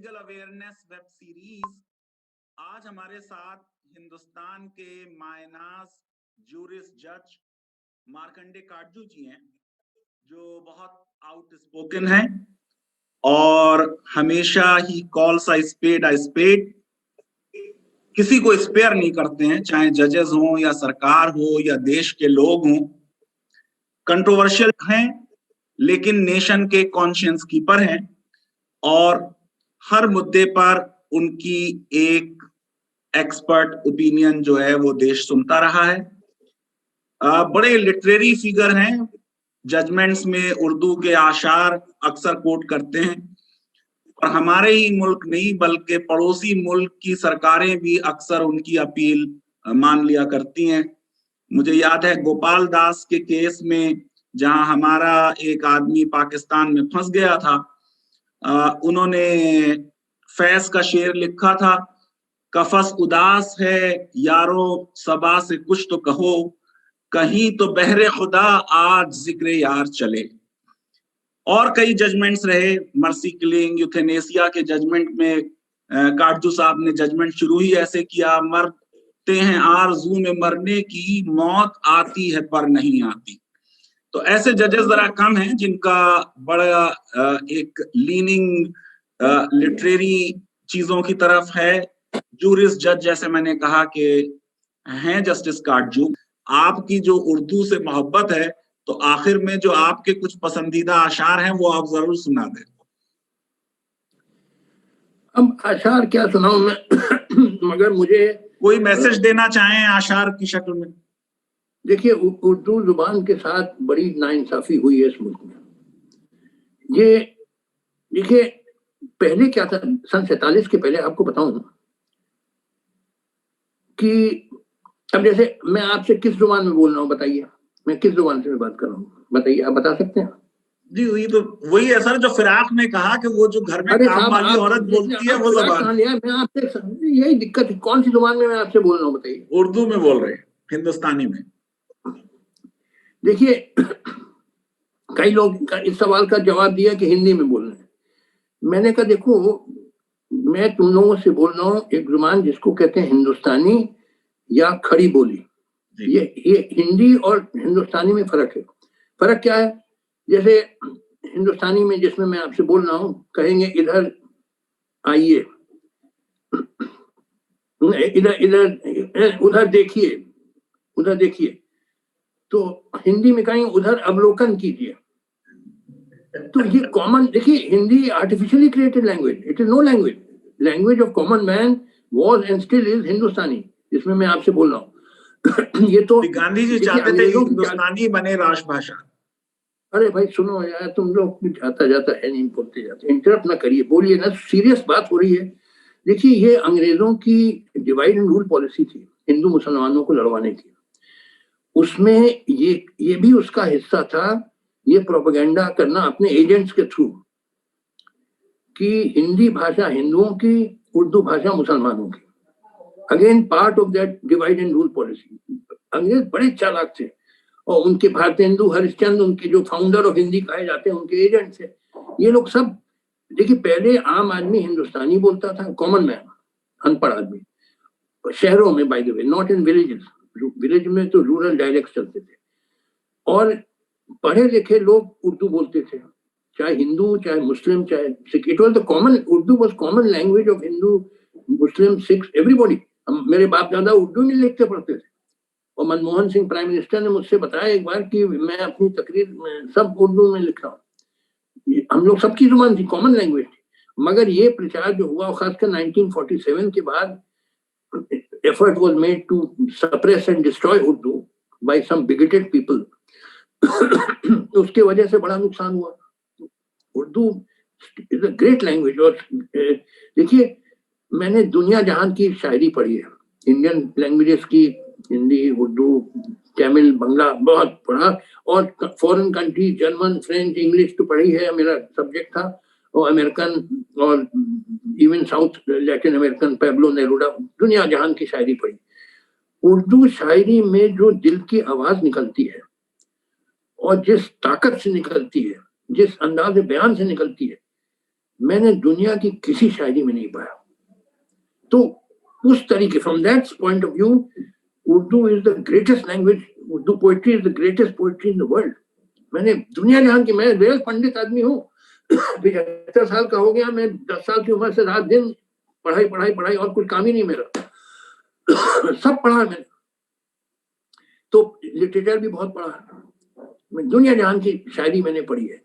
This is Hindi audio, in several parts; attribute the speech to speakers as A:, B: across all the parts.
A: Legal awareness web series. आज हमारे साथ हिंदुस्तान के मायनाज जूरिस जज मार्कंडे काटजू जी हैं, जो बहुत आउटस्पोकन हैं और हमेशा ही कॉल्स अ स्पेड किसी को स्पेयर नहीं करते हैं, चाहे जजेस हों या सरकार हो या देश के लोग हों। कंट्रोवर्शियल हैं लेकिन नेशन के कॉन्शियंस कीपर हैं और हर मुद्दे पर उनकी एक एक्सपर्ट ओपिनियन जो है वो देश सुनता रहा है। बड़े लिटरेरी फिगर हैं, जजमेंट्स में उर्दू के आशार अक्सर कोट करते हैं और हमारे ही मुल्क नहीं बल्कि पड़ोसी मुल्क की सरकारें भी अक्सर उनकी अपील मान लिया करती हैं। मुझे याद है गोपाल दास के केस में, जहां हमारा एक आदमी पाकिस्तान में फंस गया था, उन्होंने फैज का शेर लिखा था, कफस उदास है यारो सबा से कुछ तो कहो, कहीं तो बहरे खुदा आज जिक्र यार चले। और कई जजमेंट्स रहे, मर्सी किलिंग, यूथेनेसिया के जजमेंट में काटजू साहब ने जजमेंट शुरू ही ऐसे किया, मरते हैं आरज़ू में मरने की, मौत आती है पर नहीं आती। तो ऐसे जजेस जरा कम हैं जिनका बड़ा एक लीनिंग लिटरेरी चीजों की तरफ है। जूरिस जज जैसे मैंने कहा कि हैं जस्टिस काटजू, आपकी जो उर्दू से मोहब्बत है तो आखिर में जो आपके कुछ पसंदीदा आशार हैं वो आप जरूर सुना दें।
B: अब आशार क्या सुनाऊं मैं मगर मुझे
A: कोई मैसेज देना चाहें आशार की शक्ल में।
B: देखिए, उर्दू जुबान के साथ बड़ी नाइंसाफी हुई है इस मुल्क में। ये देखिए, पहले क्या था, सन 47 के पहले आपको बताऊं कि अब जैसे मैं आपसे किस जुबान में बोल रहा हूँ, बताइए, मैं किस जुबान से बात कर रहा हूँ, बताइए, आप बता सकते हैं?
A: जी, ये तो वही है सर जो फिराक ने कहा कि वो जो घर में काम वाली औरत बोलती है वो जुबान।
B: मैं आपसे यही दिक्कत है, कौन सी जुबान में मैं आपसे बोल रहा हूँ, बताइए।
A: उर्दू में बोल रहे हैं, हिंदुस्तानी में।
B: देखिए, कई लोग इस सवाल का जवाब दिया कि हिंदी में बोल रहे हैं। मैंने कहा देखो, मैं तुम लोगों से बोल रहा हूँ एक जुबान जिसको कहते हैं हिंदुस्तानी या खड़ी बोली। ये हिंदी और हिंदुस्तानी में फर्क है। फर्क क्या है? जैसे हिंदुस्तानी में जिसमें मैं आपसे बोल रहा हूँ, कहेंगे इधर आइए, इधर इधर उधर देखिए, उधर देखिए, तो हिंदी में कहेंगे उधर अवलोकन कीजिए। तो ये कॉमन, देखिए, Hindi artificially created language, it is no language. Language of common man was and still is Hindustani, जिसमें मैं आपसे बोल रहा हूँ। ये तो
A: गांधी जी चाहते थे हिंदुस्तानी बने राष्ट्रभाषा।
B: अरे भाई सुनो यार, तुम लोग जाता जाता है नहीं बोलते जाते, इंटरप्ट ना करिए, बोलिए ना, सीरियस बात हो रही है। देखिए, ये अंग्रेजों की डिवाइड एंड रूल पॉलिसी थी, हिंदू मुसलमानों को लड़वाने की। उसमें ये भी उसका हिस्सा था, ये प्रोपेगेंडा करना अपने एजेंट्स के थ्रू कि हिंदी भाषा हिंदुओं की, उर्दू भाषा मुसलमानों की। Again part of that divide and rule policy. अंग्रेज बड़े चालाक थे और उनके भारतेंदु हरिश्चंद्र, उनके जो फाउंडर ऑफ हिंदी कहे जाते हैं, उनके एजेंट्स थे ये लोग सब। देखिए, पहले आम आदमी हिंदुस्तानी बोलता था, कॉमन मैन, अनपढ़ आदमी, शहरों में, by the way, not in villages. Village में तो रूरल डायलेक्ट चलते थे और पढ़े लिखे लोग उर्दू बोलते थे, चाहे हिंदू, चाहे मुस्लिम, चाहे Sikh. It was the common, Urdu was common language of Hindu, Muslim, Sikh, everybody. मेरे बाप दादा उर्दू में लिखते पढ़ते थे और मनमोहन सिंह प्राइम मिनिस्टर ने मुझसे बताया एक बार कि मैं अपनी तकरीर में सब उर्दू में लिख रहा हूँ। हम लोग सबकी जुबान थी, कॉमन लैंग्वेज थी। मगर ये प्रचार जो हुआ, खासकर 1947 के बाद, effort was made to suppress and destroy Urdu by some bigoted people. उसके वजह से बड़ा नुकसान हुआ। Urdu is a great language. और देखिए, मैंने दुनिया जहान की शायरी पढ़ी है, इंडियन लैंग्वेजेस की, हिंदी, उर्दू, तमिल, बंगला बहुत पढ़ा, और foreign country, German, French, English तो पढ़ी है, मेरा सब्जेक्ट था, और अमेरिकन और even South Latin American, Pablo Neruda, दुनिया जहान की शायरी पढ़ी। उर्दू शायरी में जो दिल की आवाज निकलती है और जिस ताकत से निकलती है, जिस अंदाज बयान से निकलती है, मैंने दुनिया की किसी शायरी में नहीं पढ़ा। तो उस तरीके, from that point of view, Urdu is the greatest language, Urdu poetry is the greatest poetry in the world. मैंने दुनिया जहां की, मैं रेल पंडित आदमी हूँ, 75 साल का हो गया, मैं 10 साल की उम्र से रात दिन पढ़ाई पढ़ाई पढ़ाई, और कुछ काम ही नहीं मेरा। सब पढ़ा मैंने, तो लिटरेचर भी बहुत पढ़ा, मैं दुनिया जहां की शायरी मैंने पढ़ी है।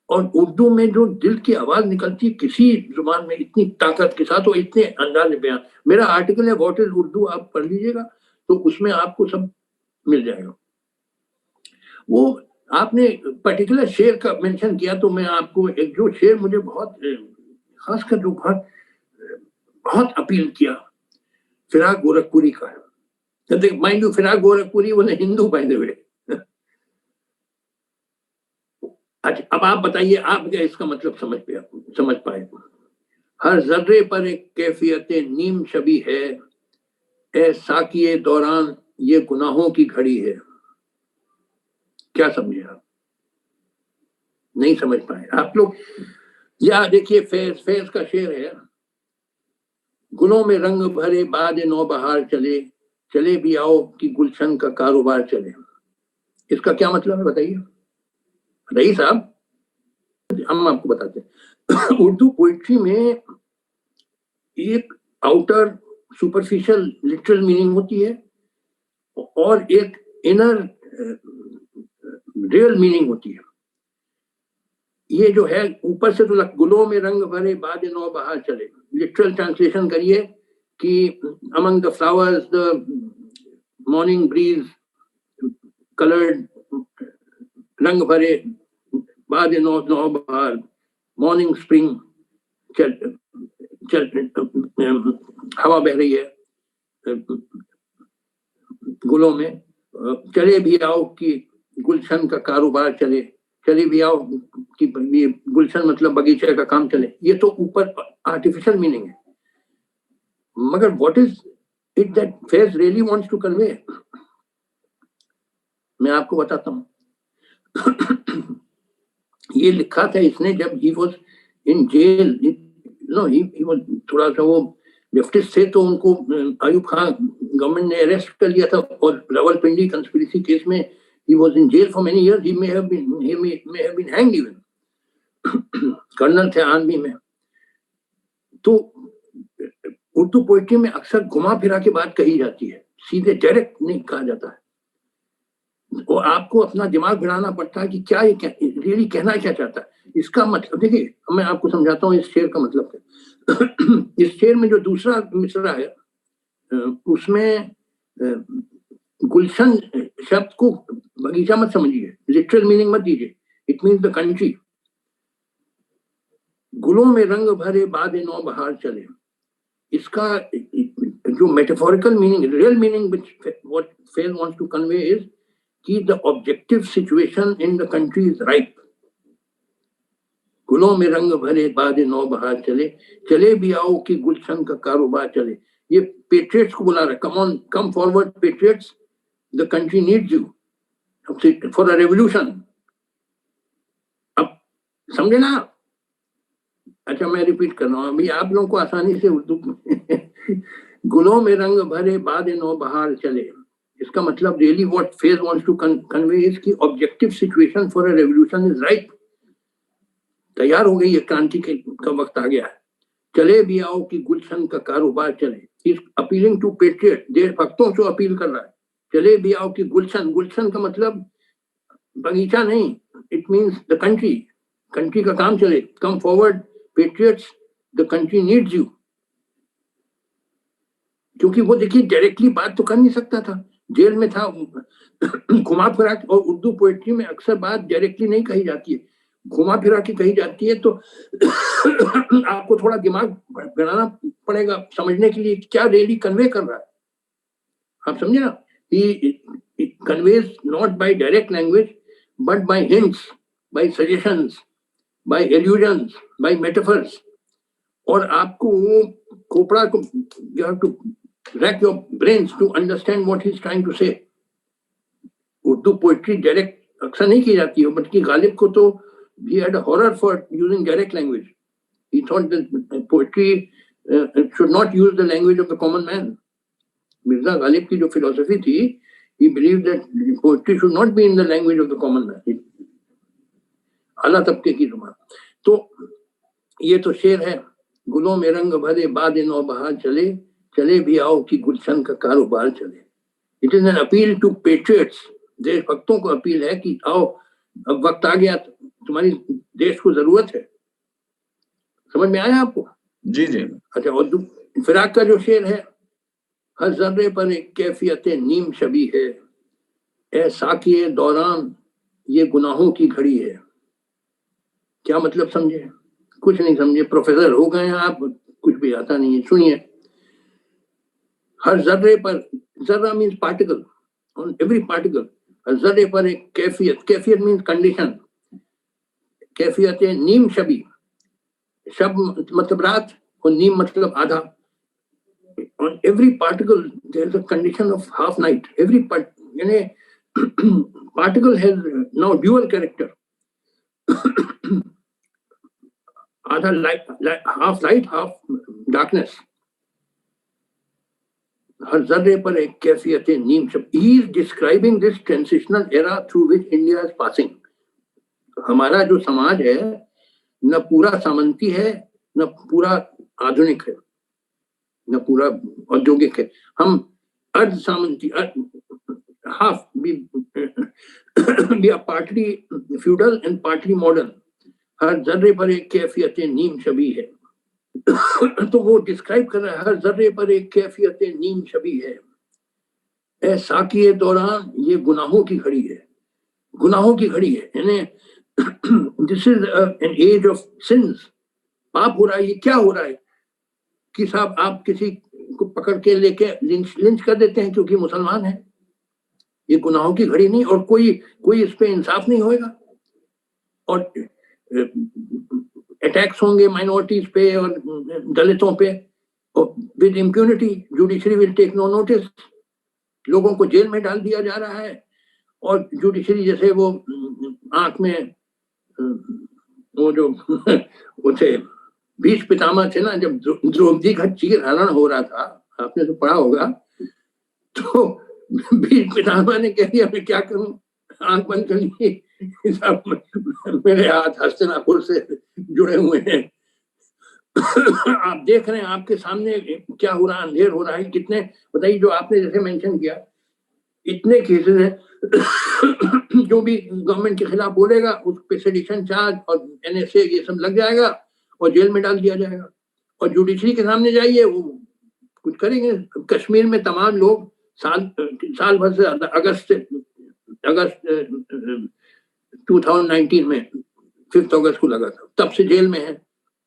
B: और उर्दू में जो दिल की आवाज निकलती है किसी जुबान में इतनी ताकत के साथ और इतने अंदाज बयान। मेरा आर्टिकल है व्हाट इज उर्दू, आप पढ़ लीजिएगा तो उसमें आपको सब मिल जाएगा। वो आपने पर्टिकुलर शेर का मेंशन किया, तो मैं आपको एक जो शेर मुझे बहुत खासकर जो बहुत अपील किया, फिराक गोरखपुरी का। माइंड यू, फिराक गोरखपुरी वो हिंदू बाय द वे। अच्छा, अब आप बताइए, आप क्या इसका मतलब समझ पाए? हर जर्रे पर एक कैफियत नीम शबी है, ए साकिए दौरान ये गुनाहों की घड़ी है। क्या समझे आप? नहीं समझ पाए आप लोग? या देखिए, फैज का शेर है, गुलों में रंग भरे बाद नौ बहार चले, चले भी आओ कि गुलशन का कारोबार चले। इसका क्या मतलब है बताइए रईस साहब, हम आपको बताते हैं। उर्दू पोइट्री में एक आउटर सुपरफिशियल लिटरल मीनिंग होती है और एक इनर रियल मीनिंग होती है। ये जो है ऊपर से तो गुलों में रंग भरे बाद नौ बहार चले, लिटरल ट्रांसलेशन करिए कि among the flowers the morning breeze coloured, रंग भरे बाद नौ बहार, मॉर्निंग स्प्रिंग, हवा बह रही है गुलों में, चले भी आओ कि गुलशन का कारोबार चले, चले भी आओ कि गुलशन मतलब बगीचे का काम चले। ये तो ऊपर आर्टिफिशियल मीनिंग है, मगर what is it that Faiz really wants to convey, मैं आपको बताता हूँ। ये लिखा था इसने जब he was in jail, no he was थोड़ा सा वो लेफ्टिस्ट थे, तो उनको अयूब खान गवर्नमेंट ने अरेस्ट कर लिया था, और रावलपिंडी कंस्पिरेसी केस में he was in jail for many years. He may have been hanged even. Colonel थे आर्मी में। तो उर्दू पोइट्री में अक्सर घुमा फिरा के बात कही जाती है, सीधे डायरेक्ट नहीं कहा जाता है, और आपको अपना दिमाग बढ़ाना पड़ता है कि क्या ये रियली कहना क्या चाहता है। इसका मतलब देखिए, मैं आपको समझाता हूँ इस शेर का मतलब क्या। इस शेर में जो दूसरा मिसरा है उसमें गुलशन शब्द को बगीचा मत समझिए, लिटरल मीनिंग मत दीजिए, इट मीन्स द कंट्री। गुलों में रंग भरे बाद नौ बहार चले, इसका जो metaphorical meaning, real meaning what Faiz wants to convey is कि the objective situation in the country is right. गुलों में रंग भरे बाद नौ बहार चले, चले भी आओ कि गुलशन का कारोबार चले। ये पेट्रियट्स को बुला रहा है, come on, come forward patriots, the country needs you for a revolution. अब समझे ना? अच्छा, मैं रिपीट कर रहा हूँ अभी आप लोगों को आसानी से उर्दू। गुलों में रंग भरे बाद नौ बहार चले, इसका मतलब really what Faiz wants to convey is कि objective situation for a revolution is right, तैयार हो गई है, क्रांति का वक्त आ गया है। चले भी आओ कि गुलशन का कारोबार चले, इज अपीलिंग टू पेट्रियट, देशभक्तों से अपील कर रहा है। चले भी आओ कि गुलशन, गुलशन का मतलब बगीचा नहीं, it means the country, country का काम चले। Come forward patriots, the country needs you. क्योंकि वो देखिए डायरेक्टली बात तो कर नहीं सकता था, जेल में था, घुमा फिरा। और उर्दू पोएट्री में अक्सर बात डायरेक्टली नहीं कही जाती है, घुमा फिरा के कही जाती है, तो आपको थोड़ा दिमाग बनाना पड़ेगा समझने के लिए क्या रियली कन्वे कर रहा है। आप समझे ना? He conveys not by direct language, but by hints, by suggestions, by allusions, by metaphors. और आपको वो खोपड़ा को, you have to rack your brains to understand what he's trying to say. Urdu poetry direct अक्सर नहीं की जाती है, बल्कि गालिब को तो he had a horror for using direct language. He thought that poetry should not use the language of the common man. Mirza Ghalib की जो philosophy थी, he believed that poetry should not be in the language of the common man. आला तबके की जुबान. तो ये तो शेर है. गुलों में रंग भरे बाद नौ बहार चले, चले भी आओ कि गुलशन का कारोबार चले. It is an appeal to patriots. देशभक्तों को अपील है कि आओ, अब वक्त आ गया, तुम्हारी देश को जरूरत है. समझ में आया आपको?
A: जी जी.
B: अच्छा, और फिराक का जो शेर है, हर जर्रे पर एक कैफियत नीम शबी है, ए साकिए दौरान ये गुनाहों की घड़ी है. क्या मतलब समझे? कुछ नहीं समझे. प्रोफेसर हो गए हैं आप, कुछ भी आता नहीं है. सुनिए, हर जर्रे पर, जर्रा means particle, on every particle, हर जर्रे पर एक कैफियत, कैफियत मीन्स कंडीशन, कैफियत नीम शबी, शब मतलब रात और नीम मतलब आधा. On every particle there is a condition of half night. Every particle has now dual character. आधा light, half light, half darkness. हर जर्रे पर एक कैफियत नीम शब. He is describing this transitional era through which India is passing. हमारा जो समाज है न पूरा सामंती है, न पूरा आधुनिक है, न पूरा औद्योगिक है. हम अर्ध सामंती, half, we are partly feudal and partly modern. हर जर्रे पर एक कैफियत नीम शबी है. तो वो डिस्क्राइब कर रहा है, हर जर्रे पर एक कैफियत नीम शबी है, ए साकिए दौरान ये गुनाहों की घड़ी है. गुनाहों की घड़ी है, यानी this is an age of sins. पाप हो रहा है. ये क्या हो रहा है कि साहब आप किसी को पकड़ के लेके लिंच कर देते हैं क्योंकि मुसलमान है. ये गुनाहों की घड़ी नहीं, और कोई इस पे इंसाफ नहीं होएगा, और अटैक्स होंगे माइनॉरिटीज पे और दलितों पे, और with impunity judiciary will take no notice. लोगों को जेल में डाल दिया जा रहा है, और जुडिशरी जैसे वो आंख में वो जो वो थे भीष्म पितामह थे ना, जब द्रौपदी का चीर हरण हो रहा था, आपने तो पढ़ा होगा, तो भीष्म पितामह ने कह दिया मैं क्या करूं, आंख बंद कर ली, मेरे हाथ हस्तिनापुर से जुड़े हुए हैं. आप देख रहे हैं आपके सामने क्या हो रहा है, अंधेर हो रहा है. कितने बताइए, जो आपने जैसे मेंशन किया, इतने केसेस हैं. जो भी गवर्नमेंट के खिलाफ बोलेगा उस पे सेडिशन चार्ज और NSA ये सब लग जाएगा और जेल में डाल दिया जाएगा. और जुडिशरी के सामने जाइए, वो कुछ करेंगे. कश्मीर में तमाम लोग साल भर से, अगस्त 2019 में 5 अगस्त को लगा था, तब से जेल में है.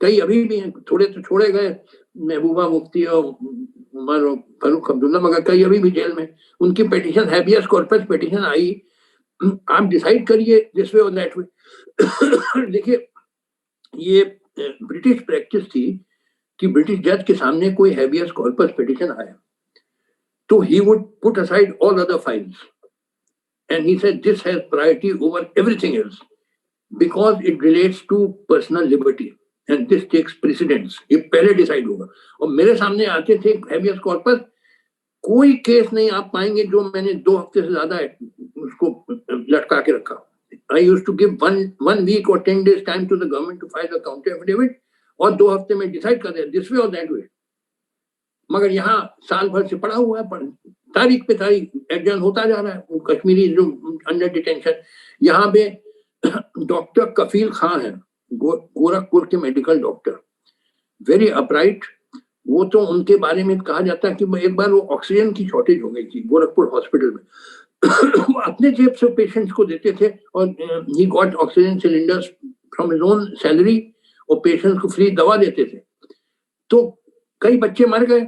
B: कई अभी भी हैं, थोड़े तो छोड़े गए, महबूबा मुफ्ती और उमर और फारूक अब्दुल्ला, मगर कई अभी भी जेल में. उनकी पिटीशन, हैबियस कॉर्पस पिटीशन आई. आप डिसाइड करिए दिस वे और दैट वे. देखिए, ये ब्रिटिश प्रैक्टिस थी कि ब्रिटिश जज के सामने कोई हैबियस कॉर्पस पिटीशन आया तो he would put aside all other files and he said this has priority over everything else because it relates to personal liberty and this takes precedence. ये पहले डिसाइड होगा. और मेरे सामने आते थे हैबियस कॉर्पस, कोई केस नहीं आप पाएंगे जो मैंने 2 हफ्ते से ज्यादा उसको लटका के रखा. I used to give one week or 10 days time to the government to file a counter affidavit, और 2 हफ्ते में डिसाइड कर दिया दिस वे और दैट वे. मगर यहाँ साल भर से पड़ा हुआ है, तारीख पे तारीख एडजर्न होता जा रहा है. वो कश्मीरी जो अंडर डिटेंशन, यहाँ पे डॉक्टर कफील खान है, गोरखपुर के मेडिकल डॉक्टर, वेरी अपराइट. वो तो उनके बारे में कहा जाता है कि एक बार वो ऑक्सीजन की शॉर्टेज हो गई थी गोरखपुर हॉस्पिटल में. वो अपने जेब से पेशेंट्स को देते थे, और he got oxygen cylinders from his own salary, और पेशेंट्स को फ्री दवा देते थे. तो कई बच्चे मर गए,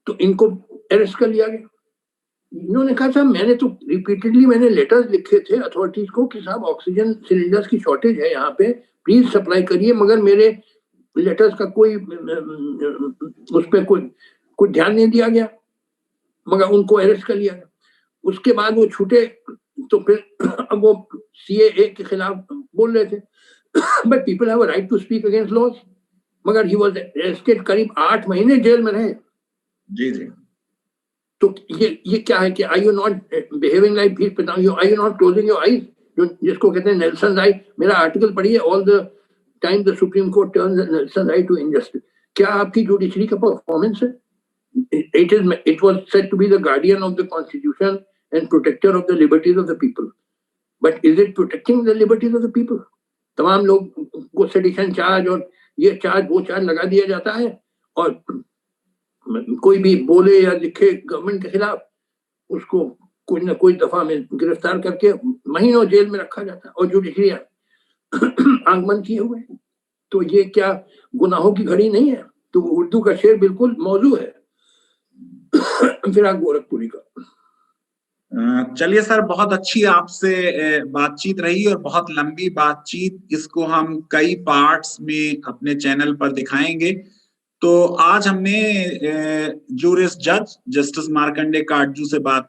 B: तो इनको अरेस्ट कर लिया गया. इन्होंने कहा साहब मैंने तो रिपीटेडली मैंने लेटर्स लिखे थे अथॉरिटीज को कि साहब ऑक्सीजन सिलेंडर्स की शॉर्टेज है यहाँ पे, प्लीज सप्लाई करिए, मगर मेरे लेटर्स का कोई उस पर कोई ध्यान नहीं दिया गया, मगर उनको अरेस्ट कर लिया गया. उसके बाद वो छूटे, तो फिर अब वो CAA के खिलाफ बोल रहे थे, but people have a right to speak against laws. मगर ही वाज अरेस्टेड, करीब 8 महीने जेल में रहे।
A: जी जी।
B: तो ये क्या है कि I you not behaving like भीख Pitamah, you I you not closing your eyes, जिसको कहते हैं नेल्सन राइट। मेरा आर्टिकल पढ़िए, all the time the Supreme Court turns Nelson right to injustice. क्या आपकी जुडिशरी का परफॉर्मेंस है? It was said to be the guardian of the constitution and protector of the liberties of the people, but is it protecting the liberties of the people? तमाम लोग को सेडिशन चार्ज और ये चार्ज वो चार्ज लगा दिया जाता है, और कोई भी बोले या लिखे गवर्नमेंट के खिलाफ उसको कोई ना कोई दफा में गिरफ्तार करके महीनों जेल में रखा जाता है, और जुडिशरी आंख बंद किए हुए। तो ये क्या गुनाहों की घड़ी नहीं है? तो उर्दू का शेर बिल्कुल मौजू है फिराक गोरखपुरी का।
A: चलिए सर, बहुत अच्छी आपसे बातचीत रही और बहुत लंबी बातचीत। इसको हम कई पार्ट्स में अपने चैनल पर दिखाएंगे। तो आज हमने जूरिस जज जस्टिस मार्कंडे काटजू से बात